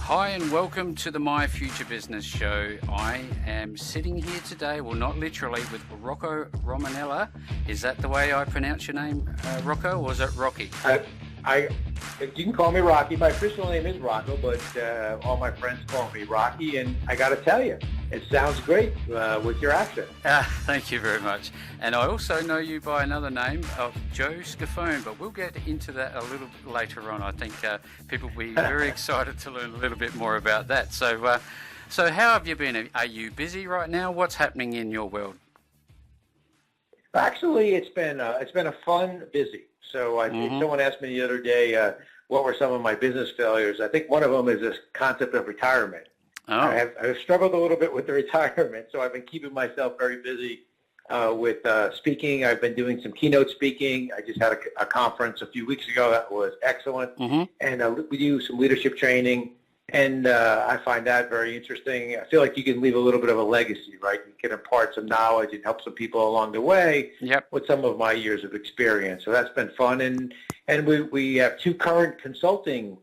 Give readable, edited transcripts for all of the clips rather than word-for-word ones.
Hi and welcome to the My Future Business Show. I am sitting here today, well not literally, with Rocco Romanella. Is that the way I pronounce your name, Rocco, or is it Rocky? You can call me Rocky. My official name is Rocco, but all my friends call me Rocky, and I got to tell you, it sounds great with your accent. Thank you very much. And I also know you by another name of JOE SCAFONE, but we'll get into that a little bit later on. I think people will be very excited to learn a little bit more about that. So how have you been? Are you busy right now? What's happening in your world? Actually, it's been a fun busy. So I think someone asked me the other day what were some of my business failures. I think one of them is this concept of retirement. Oh. I've struggled a little bit with the retirement, so I've been keeping myself very busy with speaking. I've been doing some keynote speaking. I just had a conference a few weeks ago that was excellent, and we do some leadership training, and I find that very interesting. I feel like you can leave a little bit of a legacy, right? You can impart some knowledge and help some people along the way with some of my years of experience. So that's been fun, and we have two current consulting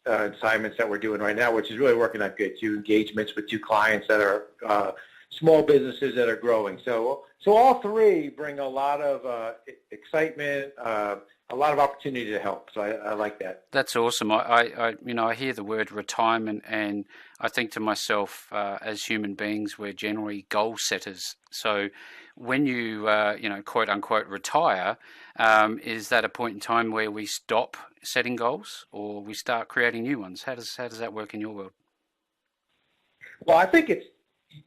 assignments that we're doing right now, which is really working out good. Two engagements with two clients that are small businesses that are growing. So all three bring a lot of excitement, a lot of opportunity to help. So I like that. That's awesome. I hear the word retirement, and I think to myself, as human beings, we're generally goal setters. So when you quote unquote retire, is that a point in time where we stop setting goals or we start creating new ones? How does that work in your world? Well, I think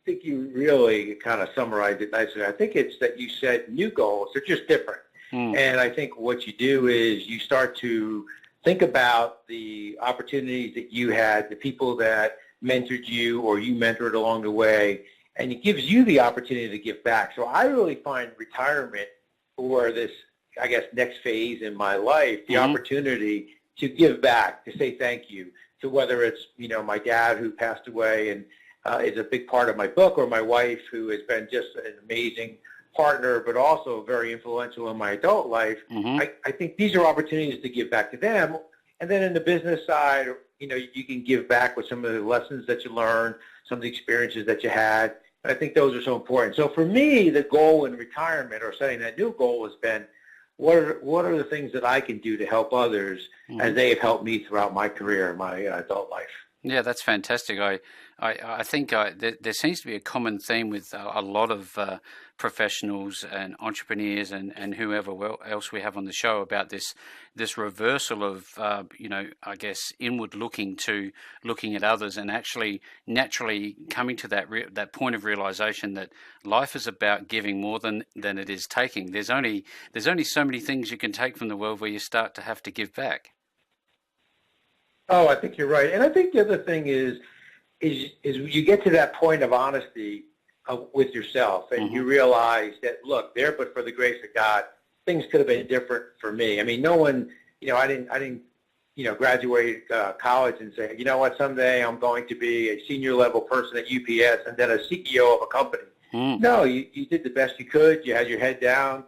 you really kind of summarized it nicely. I think it's that you set new goals. They're just different. And I think what you do is you start to think about the opportunities that you had, the people that mentored you or you mentored along the way, and it gives you the opportunity to give back. So I really find retirement for this, I guess, next phase in my life, the opportunity to give back, to say thank you, to whether it's, my dad who passed away and is a big part of my book, or my wife who has been just an amazing partner, but also very influential in my adult life. I think these are opportunities to give back to them. And then in the business side, you can give back with some of the lessons that you learned, some of the experiences that you had. And I think those are so important. So for me, the goal in retirement or setting that new goal has been, what are the things that I can do to help others as they have helped me throughout my career, my adult life? Yeah, that's fantastic. I think there seems to be a common theme with a lot of professionals and entrepreneurs and whoever else we have on the show about this reversal of I guess inward looking to looking at others, and actually naturally coming to that point of realization that life is about giving more than it is taking. There's only so many things you can take from the world where you start to have to give back. Oh, I think you're right. And I think the other thing is you get to that point of honesty with yourself, and you realize that, look, there, but for the grace of God, things could have been different for me. I mean, no one, I didn't graduate college and say, you know what, someday I'm going to be a senior level person at UPS and then a CEO of a company. No, you did the best you could. You had your head down.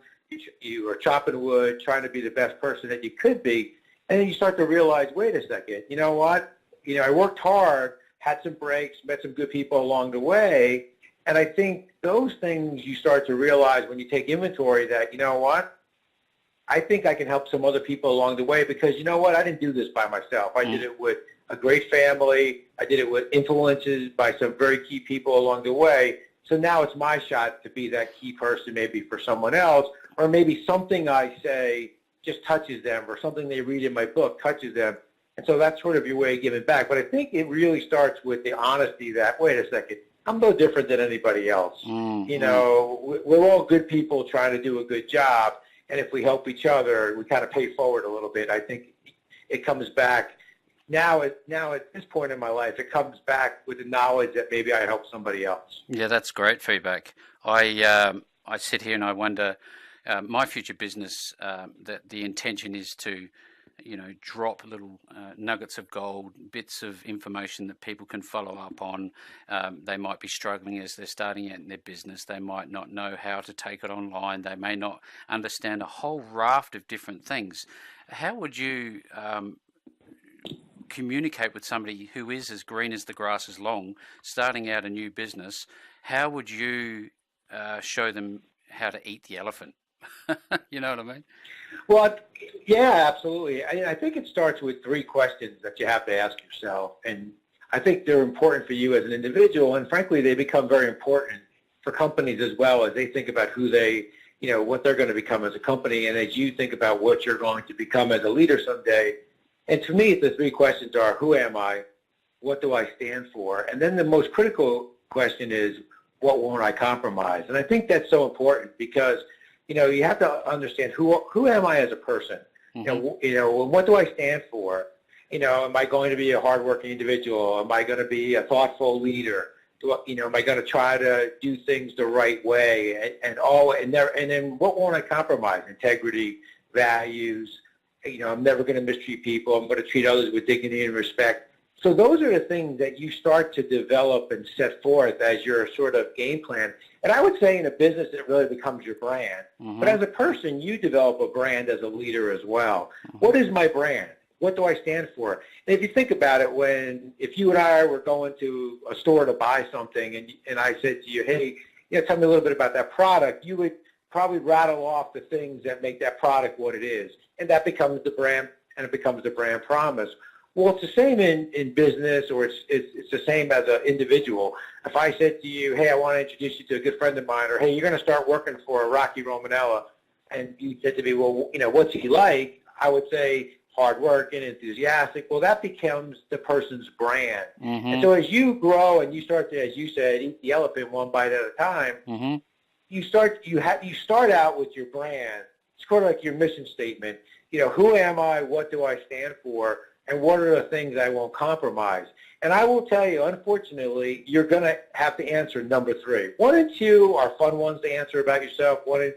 You were chopping wood, trying to be the best person that you could be. And then you start to realize, wait a second, you know what? I worked hard, had some breaks, met some good people along the way. And I think those things you start to realize when you take inventory that, you know what? I think I can help some other people along the way because, you know what? I didn't do this by myself. I did it with a great family. I did it with influences by some very key people along the way. So now it's my shot to be that key person maybe for someone else, or maybe something I say just touches them, or something they read in my book touches them. And so that's sort of your way of giving back. But I think it really starts with the honesty that, wait a second, I'm no different than anybody else. We're all good people trying to do a good job. And if we help each other, we kind of pay forward a little bit. I think it comes back. Now at this point in my life, it comes back with the knowledge that maybe I helped somebody else. Yeah, that's great feedback. I sit here and I wonder, my future business, that the intention is to, drop little nuggets of gold, bits of information that people can follow up on. They might be struggling as they're starting out in their business. They might not know how to take it online. They may not understand a whole raft of different things. How would you communicate with somebody who is as green as the grass is long, starting out a new business, how would you show them how to eat the elephant? You know what I mean? Well, yeah, absolutely. I think it starts with three questions that you have to ask yourself, and I think they're important for you as an individual, and frankly, they become very important for companies as well as they think about who they, what they're going to become as a company, and as you think about what you're going to become as a leader someday. And to me, the three questions are, who am I? What do I stand for? And then the most critical question is, what won't I compromise? And I think that's so important because, you have to understand who am I as a person? Mm-hmm. What do I stand for? Am I going to be a hardworking individual? Am I going to be a thoughtful leader? Am I going to try to do things the right way? And then what won't I compromise? Integrity, values. I'm never going to mistreat people. I'm going to treat others with dignity and respect. So those are the things that you start to develop and set forth as your sort of game plan. And I would say in a business, it really becomes your brand. Mm-hmm. But as a person, you develop a brand as a leader as well. Mm-hmm. What is my brand? What do I stand for? And if you think about it, if you and I were going to a store to buy something and I said to you, hey, tell me a little bit about that product, you would probably rattle off the things that make that product what it is. And that becomes the brand, and it becomes the brand promise. Well, it's the same in business, or it's the same as an individual. If I said to you, hey, I want to introduce you to a good friend of mine, or hey, you're going to start working for Rocky Romanella, and you said to me, well, what's he like? I would say hardworking, enthusiastic. Well, that becomes the person's brand. Mm-hmm. And so as you grow and you start to, as you said, eat the elephant one bite at a time, mm-hmm. you start out with your brand. It's sort of like your mission statement. Who am I? What do I stand for? And what are the things I won't compromise? And I will tell you, unfortunately, you're going to have to answer number 3. 1 and 2 are fun ones to answer about yourself. 1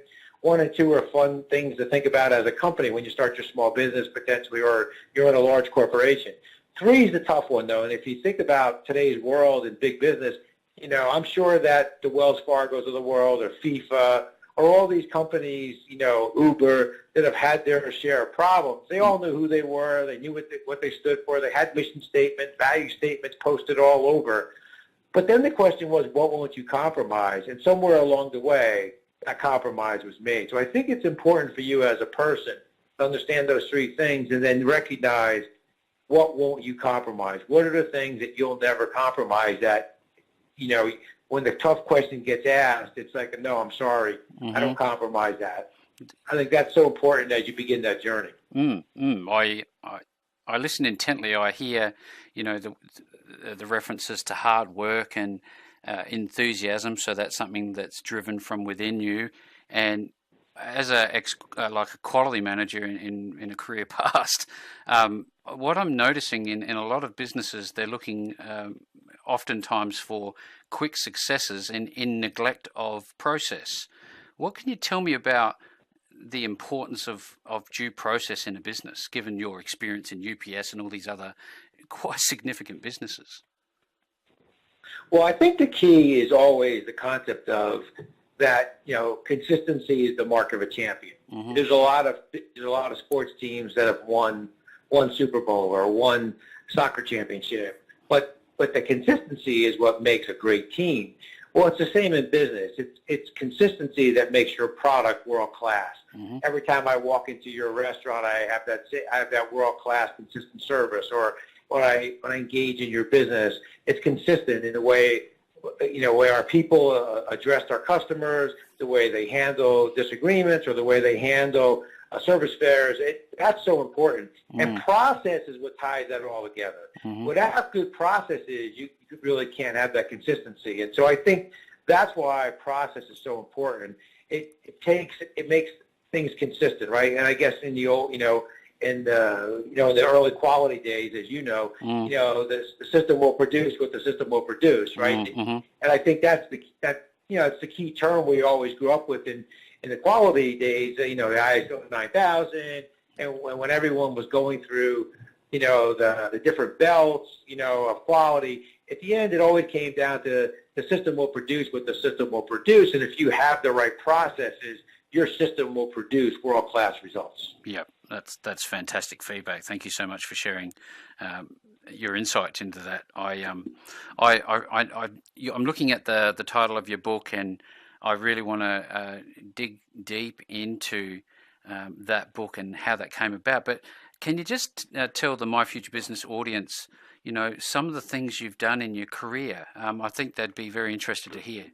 and 2 are fun things to think about as a company when you start your small business potentially, or you're in a large corporation. 3 is the tough one, though. And if you think about today's world in big business, I'm sure that the Wells Fargos of the world, or FIFA, or all these companies, Uber, that have had their share of problems. They all knew who they were. They knew what they stood for. They had mission statements, value statements posted all over. But then the question was, what won't you compromise? And somewhere along the way, that compromise was made. So I think it's important for you as a person to understand those 3 things and then recognize what won't you compromise. What are the things that you'll never compromise that, when the tough question gets asked, it's like, no, I'm sorry. Mm-hmm. I don't compromise that. I think that's so important as you begin that journey. I listen intently. I hear, the references to hard work and enthusiasm. So that's something that's driven from within you. And as a quality manager in a career past, what I'm noticing in a lot of businesses, they're looking oftentimes for quick successes in neglect of process. What can you tell me about the importance of due process in a business, given your experience in UPS and all these other quite significant businesses? Well, I think the key is always the concept of that, consistency is the mark of a champion. Mm-hmm. There's a lot of sports teams that have won Super Bowl or won soccer championship, but the consistency is what makes a great team. Well, it's the same in business. It's consistency that makes your product world class. Mm-hmm. Every time I walk into your restaurant, I have that world class consistent service. Or when I engage in your business, it's consistent in the way way our people address our customers, the way they handle disagreements, or the way they handle service fairs. That's so important. Mm-hmm. And process is what ties that all together. Mm-hmm. Without good processes, you really can't have that consistency. And so I think that's why process is so important. It makes things consistent, right? And I guess in the old, in the early quality days, as the system will produce what the system will produce, right? Mm-hmm. And I think that's it's the key term we always grew up with in the quality days. The ISO 9000, and when everyone was going through, the different belts, of quality. At the end, it always came down to the system will produce what the system will produce, and if you have the right processes, your system will produce world-class results. Yep. That's fantastic feedback. Thank you so much for sharing your insights into that. I'm looking at the title of your book, and I really want to dig deep into that book and how that came about. But can you just tell the My Future Business audience, some of the things you've done in your career? I think they'd be very interested to hear.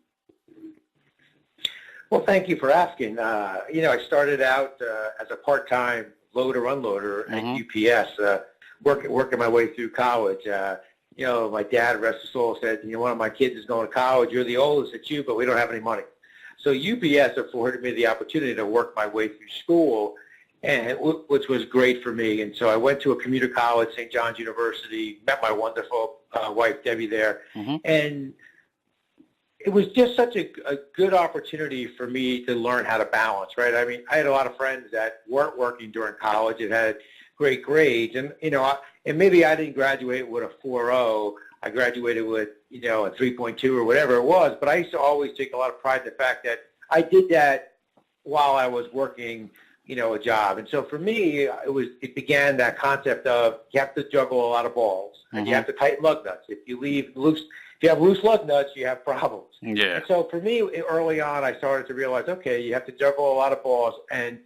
Well, thank you for asking. I started out as a part-time loader-unloader at UPS, working my way through college. My dad, rest his soul, said, one of my kids is going to college. You're the oldest, it's you, but we don't have any money. So UPS afforded me the opportunity to work my way through school, and which was great for me. And so I went to a commuter college, St. John's University, met my wonderful wife, Debbie, there. And it was just such a good opportunity for me to learn how to balance, right? I mean, I had a lot of friends that weren't working during college and had great grades. And, and maybe I didn't graduate with a 4.0. I graduated with, a 3.2 or whatever it was. But I used to always take a lot of pride in the fact that I did that while I was working, a job. And so for me, it began that concept of you have to juggle a lot of balls and you have to tighten lug nuts. If you have loose lug nuts, you have problems. Yeah. And so for me, early on, I started to realize, okay, you have to juggle a lot of balls. And,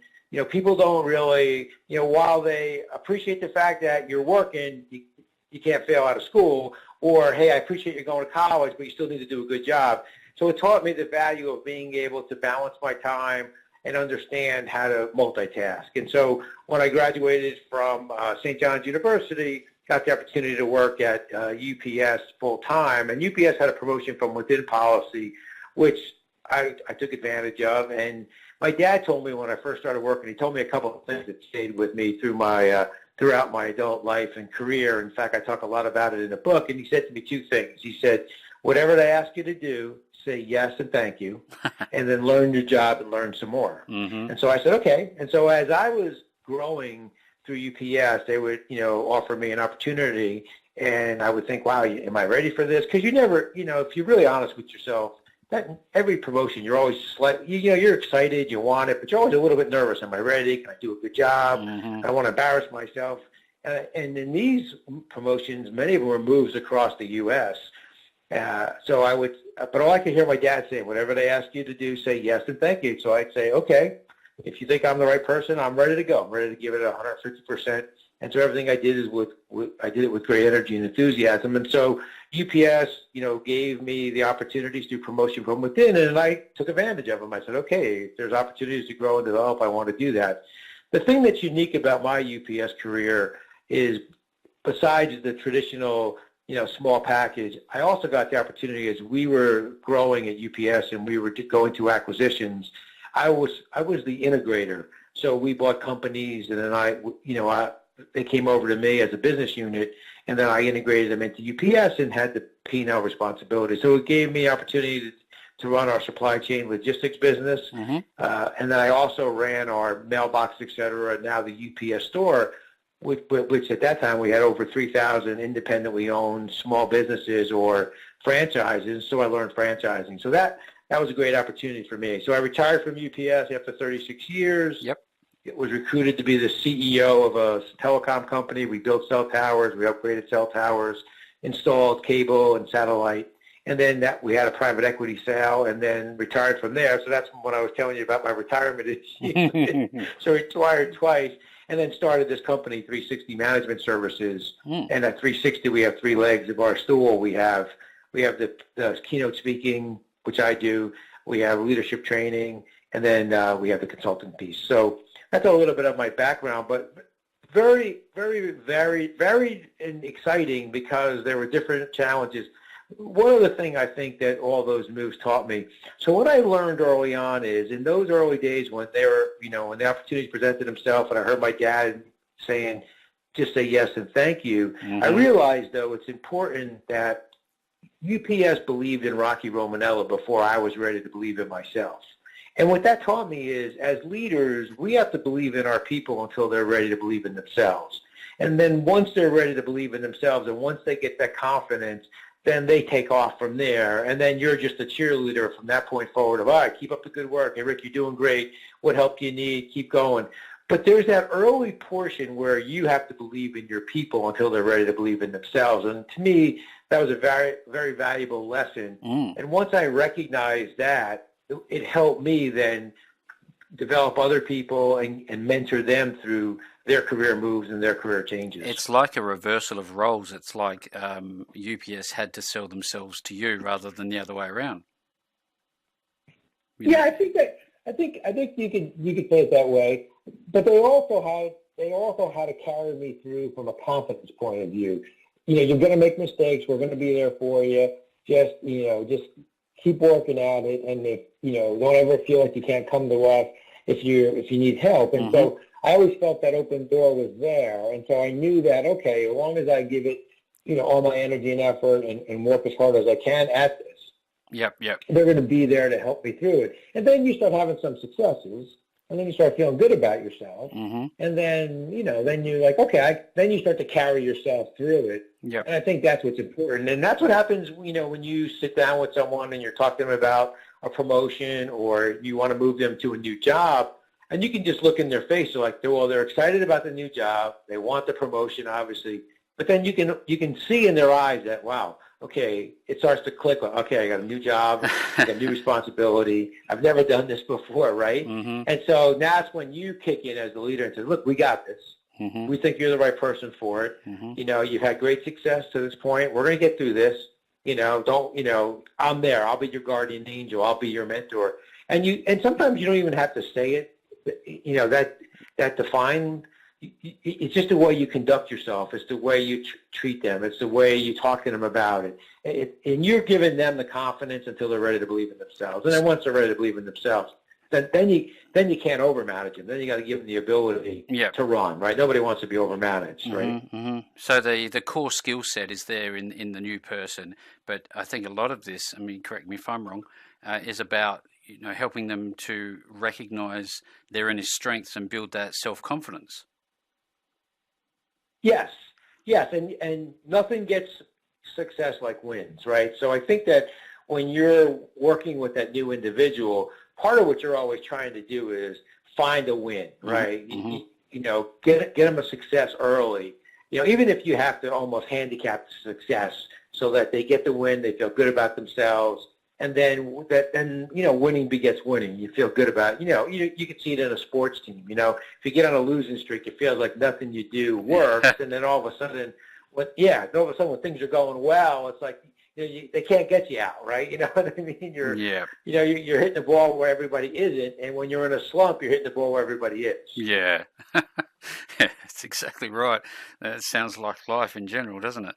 people don't really, while they appreciate the fact that you're working, you can't fail out of school, or, hey, I appreciate you going to college, but you still need to do a good job. So it taught me the value of being able to balance my time and understand how to multitask. And so when I graduated from St. John's University, got the opportunity to work at UPS full-time, and UPS had a promotion from within policy, which I took advantage of. And my dad told me when I first started working, he told me a couple of things that stayed with me throughout my adult life and career. In fact, I talk a lot about it in the book, and he said to me two things. He said, whatever they ask you to do, say yes and thank you, and then learn your job and learn some more. And so I said, okay. And so as I was growing through UPS, they would, offer me an opportunity, and I would think, wow, am I ready for this? Because you never, if you're really honest with yourself, that every promotion, you're always you're excited, you want it, but you're always a little bit nervous. Am I ready? Can I do a good job? I don't want to embarrass myself. And in these promotions, many of them were moves across the U.S. So I would, but all I could hear my dad say, whatever they ask you to do, say yes and thank you. So I'd say, okay. If you think I'm the right person, I'm ready to go. I'm ready to give it 150%. And so everything I did I did it with great energy and enthusiasm. And so UPS, gave me the opportunities to promotion from within, and I took advantage of them. I said, okay, if there's opportunities to grow and develop, I want to do that. The thing that's unique about my UPS career is, besides the traditional, small package, I also got the opportunity as we were growing at UPS and we were going through acquisitions. I was the integrator. So we bought companies, and then they came over to me as a business unit, and then I integrated them into UPS and had the P&L responsibility. So it gave me opportunity to run our supply chain logistics business, and then I also ran our mailbox, et cetera, and now the UPS store, which at that time we had over 3,000 independently owned small businesses or franchises. So I learned franchising. So that was a great opportunity for me. So I retired from UPS after 36 years. Yep. It was recruited to be the CEO of a telecom company. We built cell towers. We upgraded cell towers, installed cable and satellite. And then we had a private equity sale, and then retired from there. So that's when I was telling you about my retirement issue. So retired twice, and then started this company, 360 Management Services. And at 360, we have three legs of our stool. We have the keynote speaking, which I do. We have leadership training, and then we have the consulting piece. So that's a little bit of my background, but very, very, very, very exciting because there were different challenges. One other thing I think that all those moves taught me. So what I learned early on is in those early days when when the opportunities presented themselves, and I heard my dad saying, just say yes and thank you. I realized, though, it's important that UPS believed in Rocky Romanella before I was ready to believe in myself. And what that taught me is, as leaders, we have to believe in our people until they're ready to believe in themselves. And then once they're ready to believe in themselves, and once they get that confidence, then they take off from there. And then you're just a cheerleader from that point forward of, all right, keep up the good work. Hey, Rick, you're doing great. What help do you need? Keep going. But there's that early portion where you have to believe in your people until they're ready to believe in themselves. And to me, that was a very, very valuable lesson. And once I recognized that, it helped me then develop other people and mentor them through their career moves and their career changes. It's like a reversal of roles. It's like UPS had to sell themselves to you rather than the other way around. Yeah, I think you could say it that way. But they also had to carry me through from a confidence point of view. You're going to make mistakes. We're going to be there for you. Just keep working at it. And if don't ever feel like you can't come to us if you need help. And so I always felt that open door was there. And so I knew that, okay, as long as I give it, all my energy and effort and work as hard as I can at this, Yep. they're going to be there to help me through it. And then you start having some successes, and then you start feeling good about yourself. And then, then you're like, okay, then you start to carry yourself through it. Yep. And I think that's what's important. And that's what happens, when you sit down with someone and you're talking to them about a promotion or you want to move them to a new job, and you can just look in their face. They're like, they're excited about the new job. They want the promotion, obviously. But then you can see in their eyes that, wow, okay, it starts to click. Okay, I got a new job, I got a new responsibility. I've never done this before, right? And so that's when you kick in as the leader and say, look, we got this. We think you're the right person for it. You've had great success to this point. We're going to get through this. I'm there. I'll be your guardian angel. I'll be your mentor. And sometimes you don't even have to say it. That define. It's just the way you conduct yourself. It's the way you treat them. It's the way you talk to them about it. And you're giving them the confidence until they're ready to believe in themselves. And then once they're ready to believe in themselves, then you can't overmanage them. Then you got to give them the ability to run, right? Nobody wants to be overmanaged, right? So the core skill set is there in the new person. But I think a lot of this, correct me if I'm wrong, is about helping them to recognize their inner strengths and build that self-confidence. Yes, and nothing gets success like wins, right? So I think that when you're working with that new individual, part of what you're always trying to do is find a win, right? Get them a success early. Even if you have to almost handicap the success so that they get the win, they feel good about themselves, and then winning begets winning. You feel good about you can see it in a sports team. If you get on a losing streak, it feels like nothing you do works, and then all of a sudden, when things are going well, it's like they can't get you out, right? You know what I mean? You're hitting the ball where everybody isn't, and when you're in a slump, you're hitting the ball where everybody is. Yeah. That's exactly right. That sounds like life in general, doesn't it?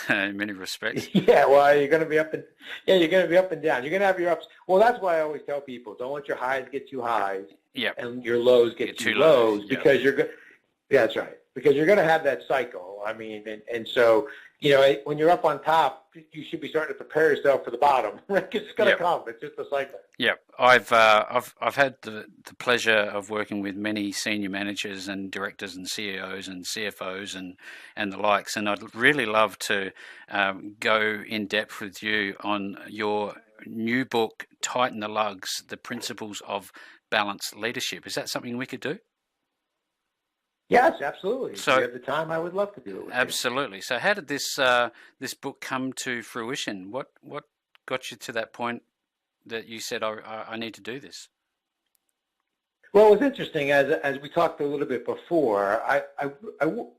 In many respects. Yeah, well, you're going to be up and down. You're going to have your ups. Well, that's why I always tell people, don't let your highs get too high, and your lows get too lows, because you're good. Yeah, that's right. Because you're going to have that cycle. And so when you're up on top, you should be starting to prepare yourself for the bottom. Because it's going to come. It's just a cycle. Yeah, I've had the pleasure of working with many senior managers and directors and CEOs and CFOs and the likes, and I'd really love to go in depth with you on your new book, Tighten the Lugs: The Principles of Balanced Leadership. Is that something we could do? Yes, absolutely. So, if you have the time, I would love to do it with absolutely. You. So how did this book come to fruition? What got you to that point that you said, I need to do this? Well, it was interesting. As we talked a little bit before, I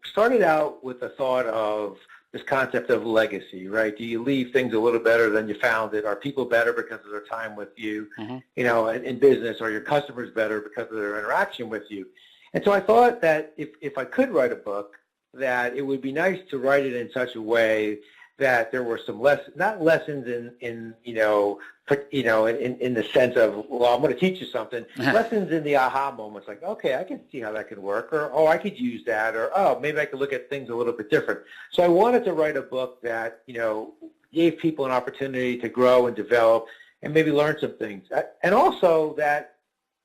started out with the thought of this concept of legacy, right? Do you leave things a little better than you found it? Are people better because of their time with you, in business? Are your customers better because of their interaction with you? And so I thought that if I could write a book, that it would be nice to write it in such a way that there were some not lessons in the sense of, well, I'm going to teach you something. Lessons in the aha moments, like, okay, I can see how that could work, or, oh, I could use that, or, oh, maybe I could look at things a little bit different. So I wanted to write a book that, gave people an opportunity to grow and develop and maybe learn some things. And also that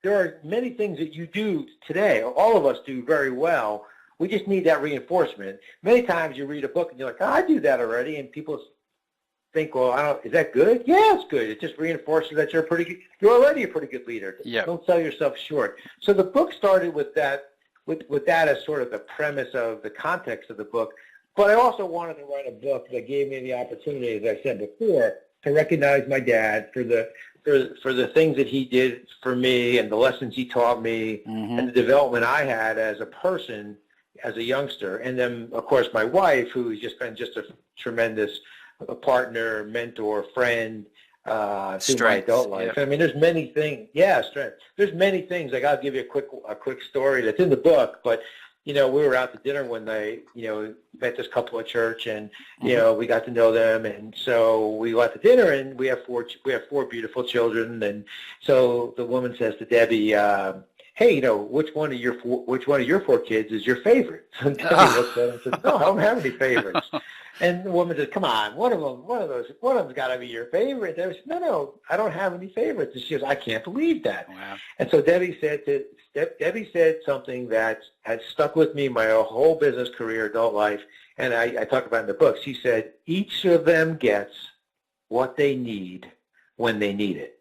there are many things that you do today, all of us do very well. We just need that reinforcement. Many times you read a book and you're like, oh, I do that already, and people think, well, is that good? Yeah, it's good. It just reinforces that you're already a pretty good leader. Yep. Don't sell yourself short. So the book started with that with that as sort of the premise of the context of the book. But I also wanted to write a book that gave me the opportunity, as I said before, to recognize my dad for the things that he did for me and the lessons he taught me and the development I had as a person, as a youngster. And then, of course, my wife, who's just been just a tremendous partner, mentor, friend through my adult life. Yep. I mean, there's many things. Yeah, strength. There's many things. Like, I'll give you a quick story that's in the book, but we were out to dinner one night, met this couple at church, and, we got to know them. And so we went to dinner, and we have four beautiful children. And so the woman says to Debbie, hey, which one of your four kids is your favorite? And Debbie looked at him and said, no, I don't have any favorites. And the woman says, come on, one of them's got to be your favorite. And I said, no, I don't have any favorites. And she goes, I can't believe that. Wow. And so Debbie said something that has stuck with me my whole business career, adult life, and I talk about it in the book. She said, each of them gets what they need when they need it.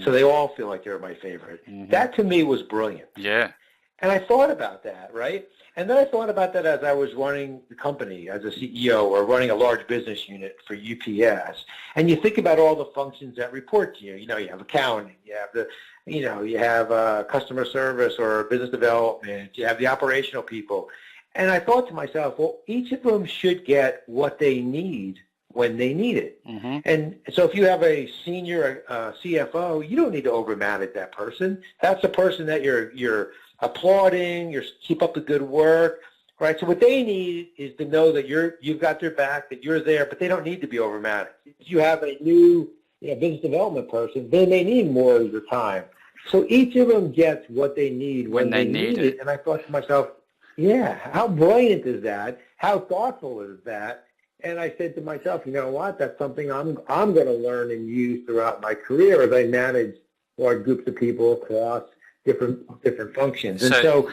So they all feel like they're my favorite. That to me was brilliant. Yeah. And I thought about that, right? And then I thought about that as I was running the company as a CEO or running a large business unit for UPS. And you think about all the functions that report to you. You have accounting, you have customer service or business development, you have the operational people. And I thought to myself, well, each of them should get what they need when they need it. And so if you have a senior CFO, you don't need to overmanage that person. That's the person that you're applauding, keep up the good work, right? So what they need is to know that you've got their back, that you're there, but they don't need to be overmanaged. If you have a new business development person, then they need more of your time. So each of them gets what they need when they need it. And I thought to myself, yeah, how brilliant is that? How thoughtful is that? And I said to myself, you know what? That's something I'm going to learn and use throughout my career as I manage large groups of people across different functions. And so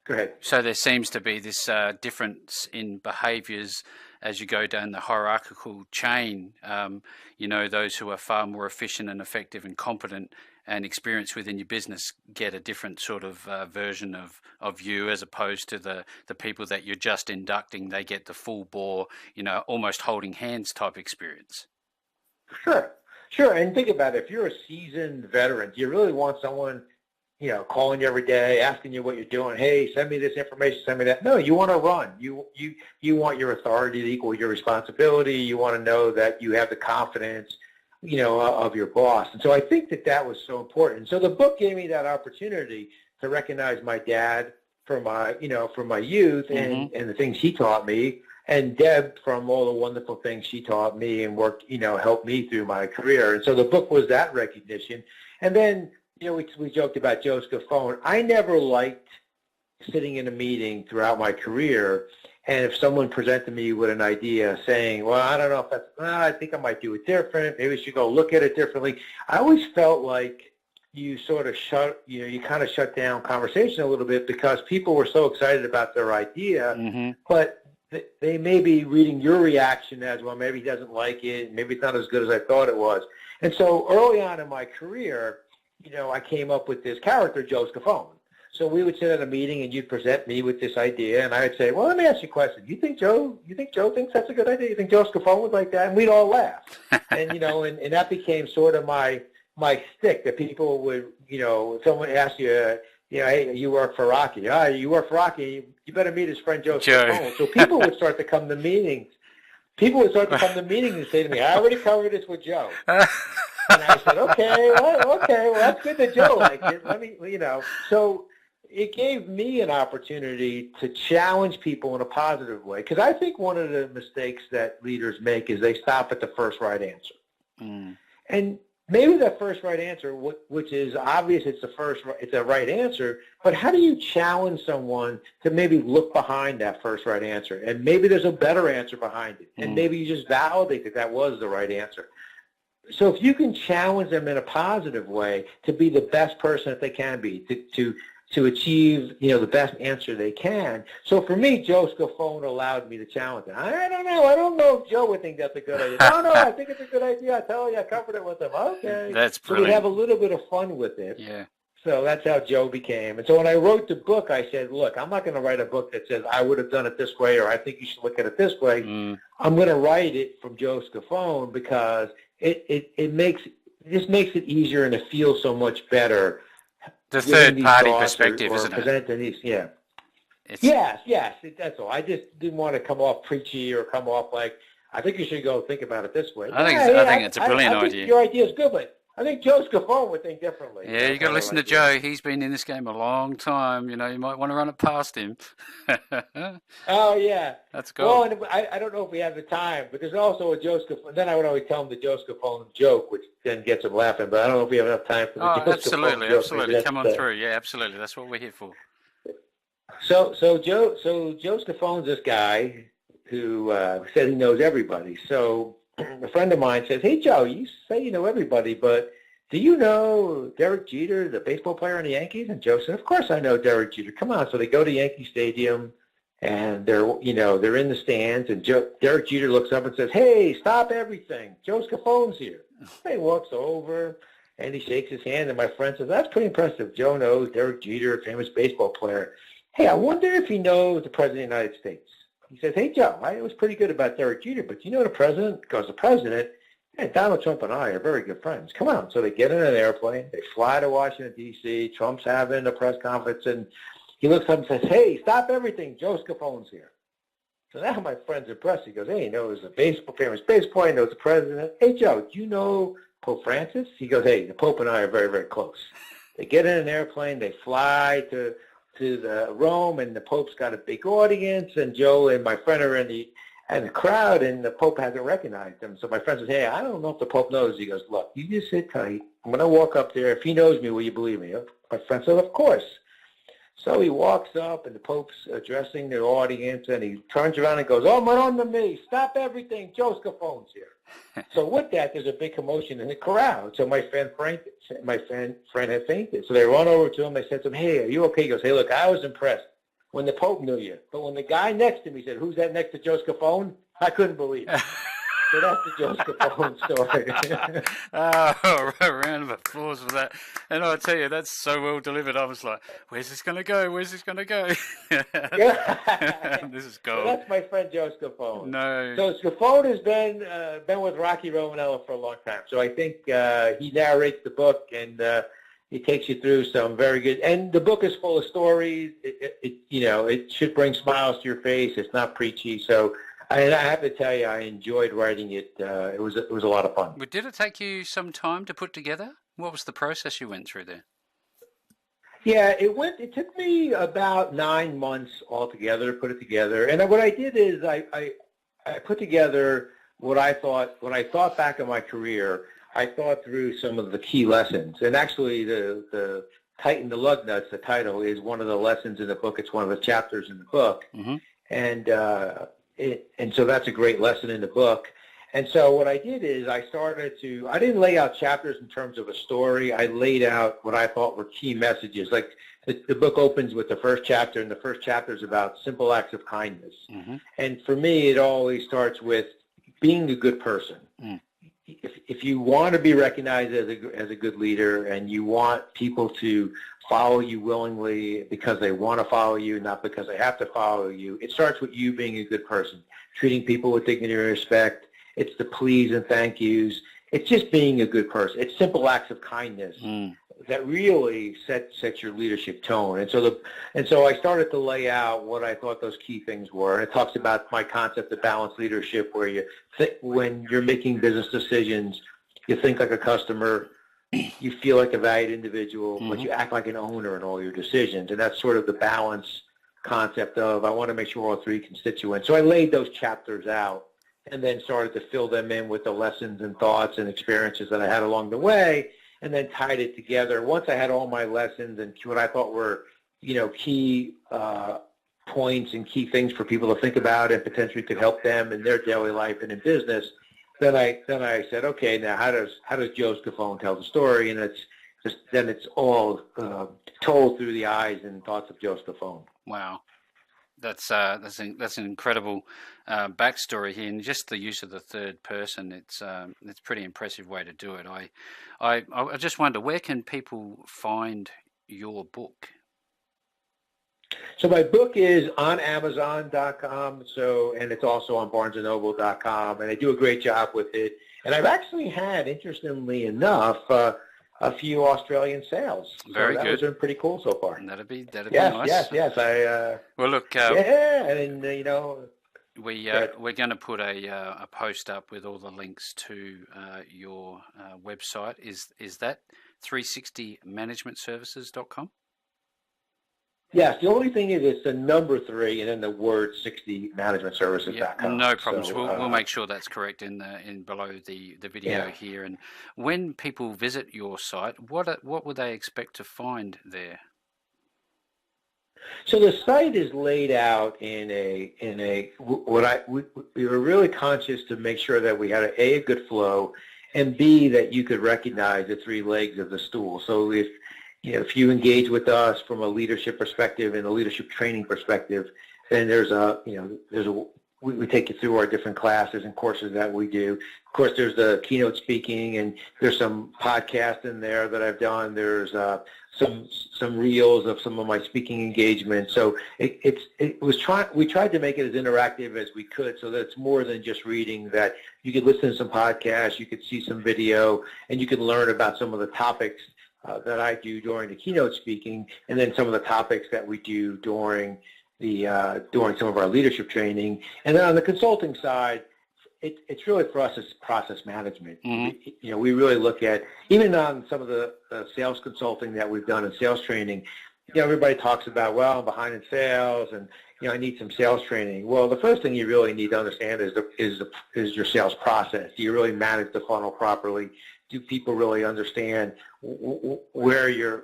go ahead. So there seems to be this difference in behaviours as you go down the hierarchical chain. Those who are far more efficient and effective and competent and experienced within your business get a different sort of version of you, as opposed to the people that you're just inducting. They get the full bore, almost holding hands type experience. Sure. And think about it. If you're a seasoned veteran, do you really want someone, calling you every day, asking you what you're doing? Hey, send me this information, send me that. No, you want to run. You want your authority to equal your responsibility. You want to know that you have the confidence, of your boss. And so I think that was so important. So the book gave me that opportunity to recognize my dad from my youth and the things he taught me, and Deb from all the wonderful things she taught me and helped me through my career. And so the book was that recognition. And then, we joked about JOE SCAFONE. I never liked sitting in a meeting throughout my career, and if someone presented me with an idea saying, well, I don't know if I think I might do it different. Maybe we should go look at it differently. I always felt like you sort of kind of shut down conversation a little bit because people were so excited about their idea, but they may be reading your reaction as, well, maybe he doesn't like it, maybe it's not as good as I thought it was. And so early on in my career, I came up with this character, JOE SCAFONE. So we would sit at a meeting and you'd present me with this idea, and I would say, well, let me ask you a question. You think Joe thinks that's a good idea? You think JOE SCAFONE was like that? And we'd all laugh. And, and that became sort of my stick, that people would, if someone asked you, hey, you work for Rocky. You work for Rocky. You better meet his friend JOE SCAFONE. So people would start to come to meetings. People would start to come to meetings and say to me, I already covered this with Joe. And I said, okay, well, that's good that Joe liked it. Let me, So it gave me an opportunity to challenge people in a positive way. Because I think one of the mistakes that leaders make is they stop at the first right answer. And maybe that first right answer, which is obvious, it's a right answer, but how do you challenge someone to maybe look behind that first right answer? And maybe there's a better answer behind it. And maybe you just validate that was the right answer. So if you can challenge them in a positive way to be the best person that they can be, to achieve, the best answer they can. So for me, JOE SCAFONE allowed me to challenge it. I don't know if Joe would think that's a good idea. No, I think it's a good idea. I tell you, I covered it with him. Okay. That's brilliant. So we have a little bit of fun with it. Yeah. So that's how Joe became. And so when I wrote the book, I said, look, I'm not going to write a book that says I would have done it this way or I think you should look at it this way. I'm going to write it from Joe Scafone because it makes it easier and it feels so much better. The third party perspective, isn't it? Presenting these, yeah. Yes, that's all. I just didn't want to come off preachy or come off like, I think you should go think about it this way. I think it's a brilliant idea. Your idea is good, but I think Joe Scafone would think differently. Yeah, you got to listen to Joe. He's been in this game a long time. You know, you might want to run it past him. Oh, yeah. That's cool. Well, and I don't know if we have the time, but there's also a Joe Scafone. Then I would always tell him the Joe Scafone joke, which then gets him laughing, but I don't know if we have enough time for the Joe Scafone joke. Absolutely. Come on through. Yeah, absolutely. That's what we're here for. So Joe Scafone's this guy who said he knows everybody. So a friend of mine says, hey, Joe, you say you know everybody, but do you know Derek Jeter, the baseball player on the Yankees? And Joe said, of course I know Derek Jeter. Come on. So they go to Yankee Stadium, and they're in the stands, and Derek Jeter looks up and says, hey, stop everything. Joe Scafone's here. He walks over, and he shakes his hand, and my friend says, that's pretty impressive. Joe knows Derek Jeter, a famous baseball player. Hey, I wonder if he knows the President of the United States. He says, hey, Joe, it was pretty good about Derek Jeter, but you know the President? Because the President, Donald Trump and I are very good friends. Come on. So they get in an airplane. They fly to Washington, D.C. Trump's having a press conference, and he looks up and says, hey, stop everything. Joe Scafone's here. So now my friend's impressed. He goes, hey, he knows the famous baseball player, he knows the President. Hey, Joe, do you know Pope Francis? He goes, hey, the Pope and I are very, very close. They get in an airplane. They fly to the Rome, and the Pope's got a big audience, and Joe and my friend are in the crowd, and the Pope hasn't recognized him. So my friend says, hey, I don't know if the Pope knows. He goes, look, you just sit tight. I'm going to walk up there. If he knows me, will you believe me? My friend said, of course. So he walks up, and the Pope's addressing the audience, and he turns around and goes, oh, on to me. Stop everything. Joe Scafone's here. So with that, there's a big commotion in the crowd. So my friend had fainted. So they run over to him. They said to him, hey, are you okay? He goes, hey, look, I was impressed when the Pope knew you. But when the guy next to me said, who's that next to Joe Scafone? I couldn't believe it. So that's the Joe Scafone story. Oh, a round of applause for that. And I'll tell you, that's so well delivered. I was like, where's this going to go? Where's this going to go? This is gold. So that's my friend Joe Scafone. No. So Scafone has been with Rocky Romanella for a long time. So I think he narrates the book, and he takes you through some very good. And the book is full of stories. It should bring smiles to your face. It's not preachy. So I have to tell you, I enjoyed writing it. It was a lot of fun. But did it take you some time to put together? What was the process you went through there? Yeah, it took me about 9 months altogether to put it together. And what I did is I put together what I thought, when I thought back on my career, I thought through some of the key lessons. And actually the Tighten the Lug Nuts, the title, is one of the lessons in the book. It's one of the chapters in the book. Mm-hmm. And so that's a great lesson in the book. And so what I did is I didn't lay out chapters in terms of a story. I laid out what I thought were key messages. Like the book opens with the first chapter, and the first chapter is about simple acts of kindness. Mm-hmm. And for me, it always starts with being a good person. Mm. If you want to be recognized as a good leader, and you want people to follow you willingly because they want to follow you, not because they have to follow you, it starts with you being a good person, treating people with dignity and respect. It's the please and thank yous. It's just being a good person. It's simple acts of kindness that really sets your leadership tone. And so I started to lay out what I thought those key things were. And it talks about my concept of balanced leadership, where when you're making business decisions, you think like a customer, you feel like a valued individual, but you act like an owner in all your decisions. And that's sort of the balance concept of, I want to make sure all three constituents. So I laid those chapters out, and then started to fill them in with the lessons and thoughts and experiences that I had along the way, and then tied it together. Once I had all my lessons and what I thought were, key points and key things for people to think about and potentially could help them in their daily life and in business, then I said, okay, now how does Joe Scafone tell the story? And it's all told through the eyes and thoughts of Joe Scafone. Wow. That's an incredible backstory here, and just the use of the third person. It's a pretty impressive way to do it. I just wonder, where can people find your book? So my book is on Amazon.com, and it's also on BarnesandNoble.com, and I do a great job with it. And I've actually had, interestingly enough, a few Australian sales. Very so that good. has been pretty cool so far. That'd be Yes, nice. yes. Well, look. Yeah, and we're going to put a post up with all the links to your website. Is that 360managementservices.com? Yes, the only thing is it's the number 3 and then the word 60managementservices.com. Yeah, no problems. So, we'll make sure that's correct in below the video here. And when people visit your site, what would they expect to find there? So the site is laid out we were really conscious to make sure that we had a good flow, and B, that you could recognize the 3 legs of the stool. So if you engage with us from a leadership perspective and a leadership training perspective, then we take you through our different classes and courses that we do. Of course, there's the keynote speaking, and there's some podcasts in there that I've done. There's some reels of some of my speaking engagements. So we tried to make it as interactive as we could, so that it's more than just reading. That you could listen to some podcasts, you could see some video, and you could learn about some of the topics that I do during the keynote speaking, and then some of the topics that we do during some of our leadership training. And then on the consulting side, it's really for us it's process management. Mm-hmm. We really look at, even on some of the sales consulting that we've done in sales training, everybody talks about, well, I'm behind in sales and I need some sales training. Well, the first thing you really need to understand is your sales process. Do you really manage the funnel properly? Do people really understand where you're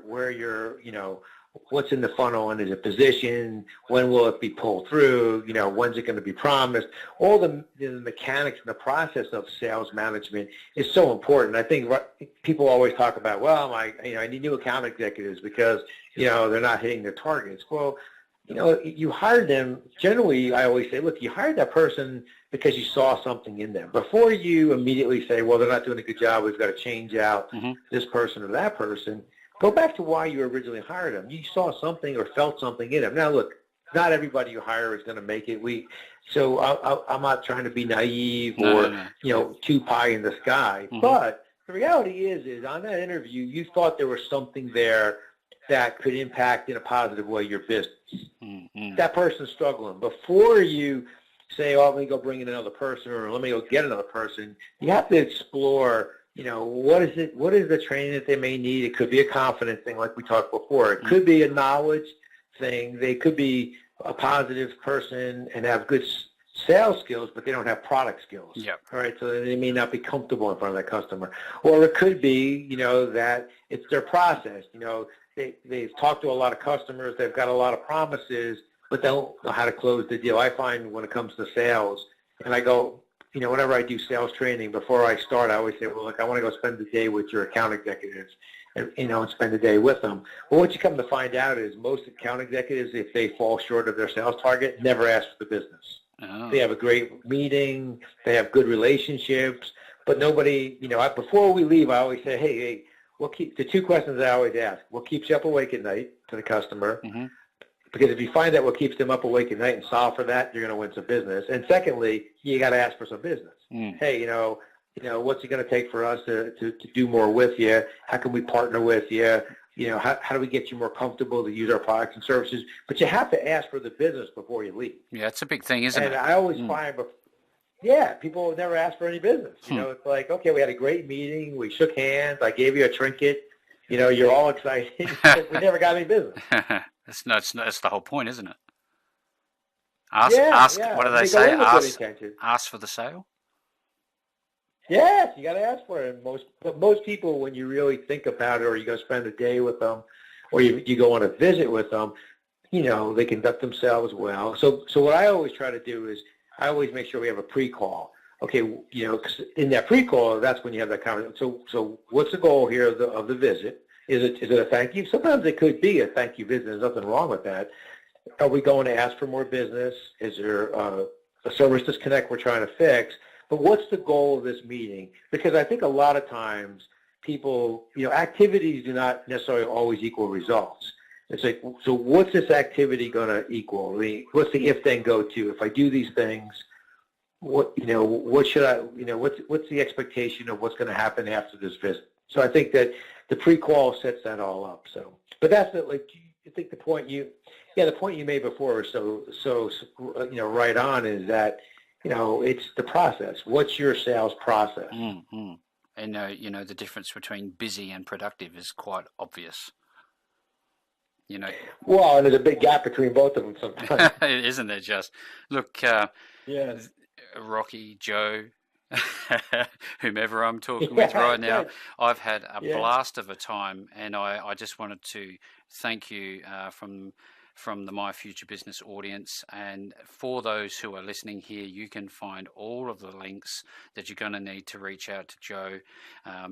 what's in the funnel, and is it positioned? When will it be pulled through? When's it going to be promised? All the mechanics and the process of sales management is so important. I think people always talk about, well, I need new account executives because they're not hitting their targets. Well, you hired them. Generally, I always say, look, you hired that person because you saw something in them. Before you immediately say, well, they're not doing a good job, we've got to change out this person or that person, go back to why you originally hired them. You saw something or felt something in them. Now, look, not everybody you hire is going to make it. So I'm not trying to be naive or too pie in the sky. Mm-hmm. But the reality is on that interview, you thought there was something there that could impact in a positive way your business. Mm-hmm. That person's struggling. Before you say, oh, let me go bring in another person or let me go get another person, you have to explore, what is the training that they may need. It could be a confidence thing like we talked before. It could be a knowledge thing. They could be a positive person and have good sales skills, but they don't have product skills. Yep. All right, so they may not be comfortable in front of that customer. Or it could be, that it's their process. They've talked to a lot of customers. They've got a lot of promises, but they don't know how to close the deal. I find when it comes to sales, and I go, whenever I do sales training, before I start, I always say, well, look, I want to go spend the day with your account executives and spend the day with them. Well, what you come to find out is most account executives, if they fall short of their sales target, never ask for the business. Oh. They have a great meeting. They have good relationships, but nobody, before we leave, I always say, hey, the 2 questions I always ask, what keeps you up awake at night to the customer? Mm-hmm. Because if you find out what keeps them up awake at night and solve for that, you're going to win some business. And secondly, you got to ask for some business. Hey, what's it going to take for us to do more with you? How can we partner with you? How do we get you more comfortable to use our products and services? But you have to ask for the business before you leave. Yeah, it's a big thing, isn't it? And I always find, people never ask for any business. It's like, okay, we had a great meeting. We shook hands. I gave you a trinket. You're all excited. We never got any business. That's the whole point, isn't it? Ask. What do they say? Ask for the sale. Yes, you got to ask for it. Most people, when you really think about it, or you go spend a day with them, or you go on a visit with them, they conduct themselves well. So what I always try to do is I always make sure we have a pre-call. Okay, 'cause in that pre-call, that's when you have that conversation. So what's the goal here of the visit? Is it a thank you? Sometimes it could be a thank you visit. There's nothing wrong with that. Are we going to ask for more business? Is there a service disconnect we're trying to fix? But what's the goal of this meeting? Because I think a lot of times people, activities do not necessarily always equal results. It's like, so what's this activity going to equal? I mean, what's the if then go to? If I do these things, what should I, what's the expectation of what's going to happen after this visit? So I think that the pre-qual sets that all up. So, but that's it. Like, I think the point you made before is so right on, is that, it's the process. What's your sales process? Mm-hmm. And, the difference between busy and productive is quite obvious. Well, and there's a big gap between both of them sometimes. Isn't there just? Look, Yes. Rocky, Joe, whomever I'm talking with right now, good. I've had a blast of a time, and I just wanted to thank you from the My Future Business audience. And for those who are listening here, you can find all of the links that you're going to need to reach out to Joe.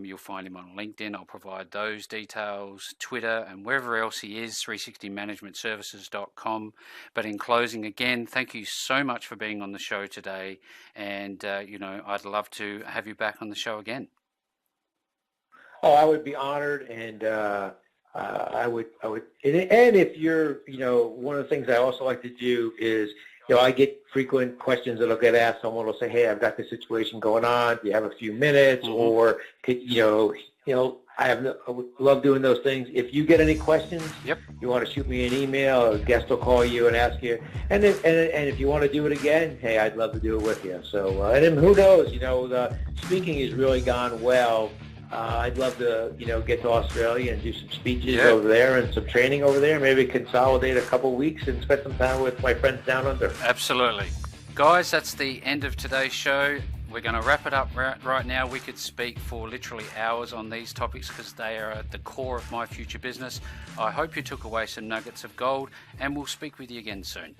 You'll find him on LinkedIn. I'll provide those details, Twitter, and wherever else he is, 360managementservices.com. But in closing, again, thank you so much for being on the show today. And, I'd love to have you back on the show again. Oh, I would be honored, and I would, and if you're, one of the things I also like to do is, I get frequent questions that'll get asked. Someone will say, "Hey, I've got this situation going on. Do you have a few minutes?" Mm-hmm. Or, I would love doing those things. If you get any questions, you want to shoot me an email, a guest will call you and ask you. And if you want to do it again, hey, I'd love to do it with you. So, and then who knows? The speaking has really gone well. I'd love to, get to Australia and do some speeches over there and some training over there. Maybe consolidate a couple weeks and spend some time with my friends down under. Absolutely. Guys, that's the end of today's show. We're going to wrap it up right now. We could speak for literally hours on these topics because they are at the core of My Future Business. I hope you took away some nuggets of gold, and we'll speak with you again soon.